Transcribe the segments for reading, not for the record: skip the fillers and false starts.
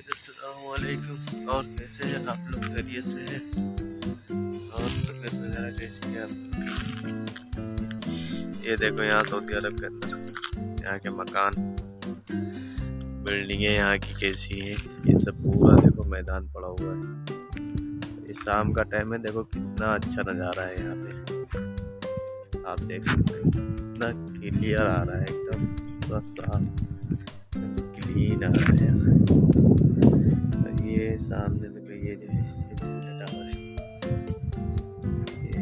अस्सलाम वालेकुम। और कैसे हैं आप लोग? खैरियत से हैं? और तबीयत वगैरह कैसी है आप लोग की? ये देखो यहाँ सऊदी अरब के अंदर यहाँ के मकान, बिल्डिंगें यहाँ की कैसी हैं। ये सब पूरा देखो मैदान पड़ा हुआ है। ये शाम का टाइम है, देखो कितना अच्छा नज़ारा है यहाँ पे। आप देख सकते हो कितना क्लियर आ रहा है, एकदम पूरा साफ क्लीन आ रहा है यहाँ। और ये सामने देखो ये जो है ये टावर है। ये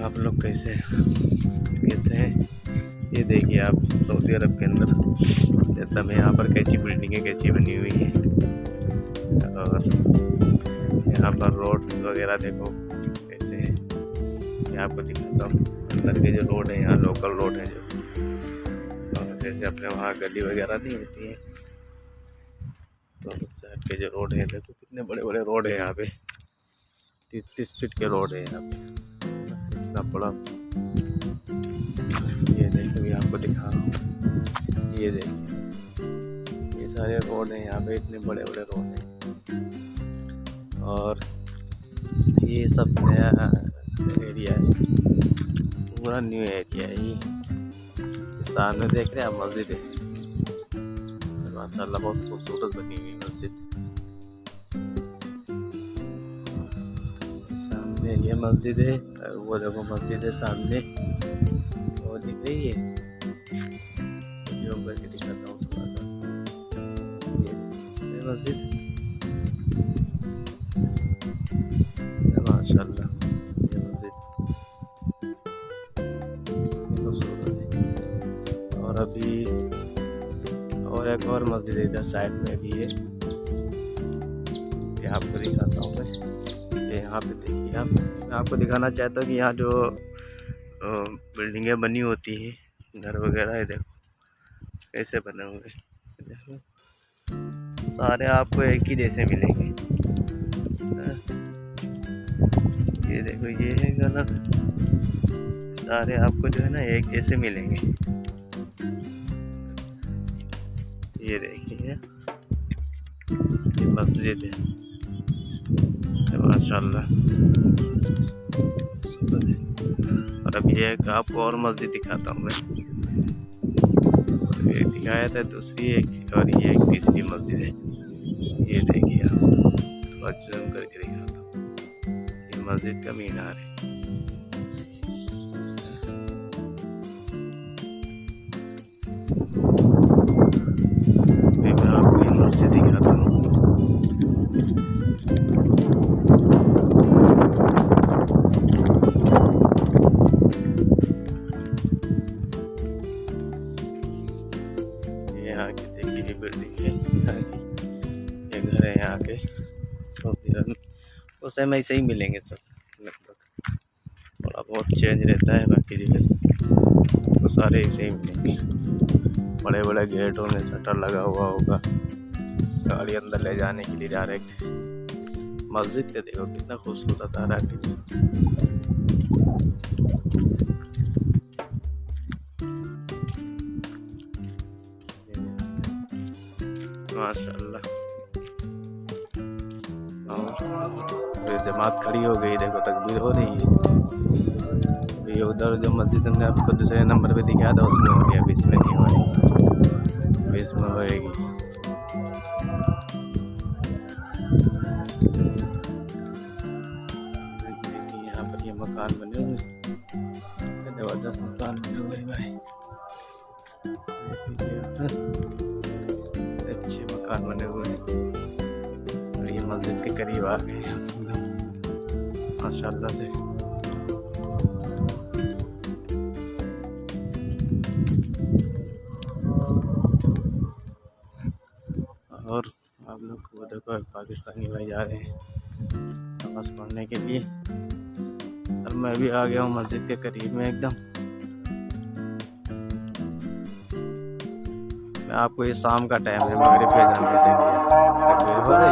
आप लोग कैसे हैं? ये देखिए आप सऊदी अरब के अंदर एकदम यहाँ पर कैसी बिल्डिंगें कैसी बनी हुई हैं। और यहाँ पर रोड वगैरह देखो कैसे है। मैं आपको दिखाता हूँ अंदर के जो रोड है, यहाँ लोकल रोड है जो, और जैसे अपने वहाँ गली वगैरह नहीं होती है, तो उस साइड के जो रोड है देखो कितने बड़े बड़े रोड है यहाँ पे। 30 फीट के रोड है यहाँ पे, इतना बड़ा। ये देखो ये आपको दिखा रहा हूँ, ये देखिए ये सारे रोड हैं यहाँ पे, इतने बड़े बड़े रोड हैं। और ये सब नया एरिया है, पूरा न्यू एरिया है। ये सामने देख रहे हैं आप मस्जिद है, माशाल्लाह बहुत खूबसूरत बनी हुई मस्जिद। सामने ये मस्जिद है, वो देखो मस्जिद है सामने, वो दिख रही है। जो करके दिखाता हूँ थोड़ा सा, ये मस्जिद माशाल्लाह, ये मस्जिद खूबसूरत है। और अभी और एक और मस्जिद इधर साइड में भी है, ये आपको दिखाता हूँ मैं। ये यहाँ पे देखिए आप, मैं आपको दिखाना चाहता हूँ कि यहाँ जो बिल्डिंगें बनी होती हैं, घर वगैरह है, देखो कैसे बने हुए हैं। देखो सारे आपको एक ही जैसे मिलेंगे। ये देखो ये है कलर, सारे आपको जो है ना एक जैसे मिलेंगे। ये देखिए ये मस्जिद है माशाल्लाह। और अब ये एक आपको और मस्जिद दिखाता हूँ मैं। एक दिखाया था, दूसरी एक, और ये एक तीसरी मस्जिद है। ये देखिए आप, थोड़ा जूम करके दिखाता हूँ, ये मस्जिद का मीनार है। मैं आपको ये मस्जिद दिखाता हूँ। यहाँ की देखिए ये बिल्डिंग है, यहाँ की ये घर है यहाँ के। सऊदी अरब उस टाइम ऐसे ही मिलेंगे सब, लगभग थोड़ा बहुत चेंज रहता है, बाकी जगह तो सारे ऐसे ही मिलेंगे। बड़े बड़े गेटों में शटर लगा हुआ होगा, गाड़ी अंदर ले जाने के लिए डायरेक्ट। मस्जिद के देखो कितना खूबसूरत आ रहा है माशाल्लाह। और जमात खड़ी हो गई, देखो तकबीर हो रही है। ये उधर जो मस्जिद हमने आपको दूसरे नंबर पे दिखाया था उसमें हो गया, अभी इसमें नहीं हो रही, अभी इसमें होएगी। यहाँ पर ये मकान बने हुए, जबरदस्त मकान बने हुए भाई, अच्छे मकान बने हुए हैं। और ये मस्जिद के करीब आ गए एकदम माशाल्लाह से। और आप लोग को देखो पाकिस्तानी भाई जा रहे हैं नमाज़ पढ़ने के लिए, और मैं भी आ गया हूँ मस्जिद के करीब में एकदम। मैं आपको ये शाम का टाइम है, मगरिब के अज़ान भी देखिए, तकबीर हो रही है।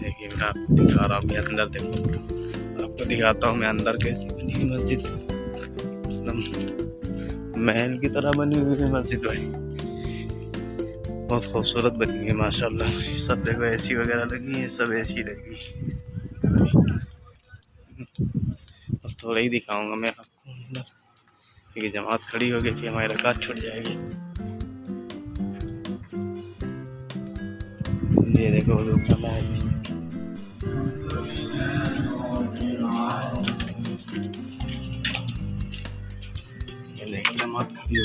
देखिए मैं आपको दिखा रहा हूँ, अंदर देखो, आपको दिखाता हूँ मैं अंदर कैसी बनी हुई मस्जिद, एकदम महल की तरह बनी हुई है मस्जिद भाई, बहुत खूबसूरत बनी हुई है माशाल्लाह। सब जगह एसी वगैरह लगी है, सब एसी लगी है। बस थोड़ा ही दिखाऊंगा मैं आपको अंदर, क्योंकि जमात खड़ी हो गई कि हमारी रकात छूट जाएगी। ये देखो लोग जमात खड़ी हो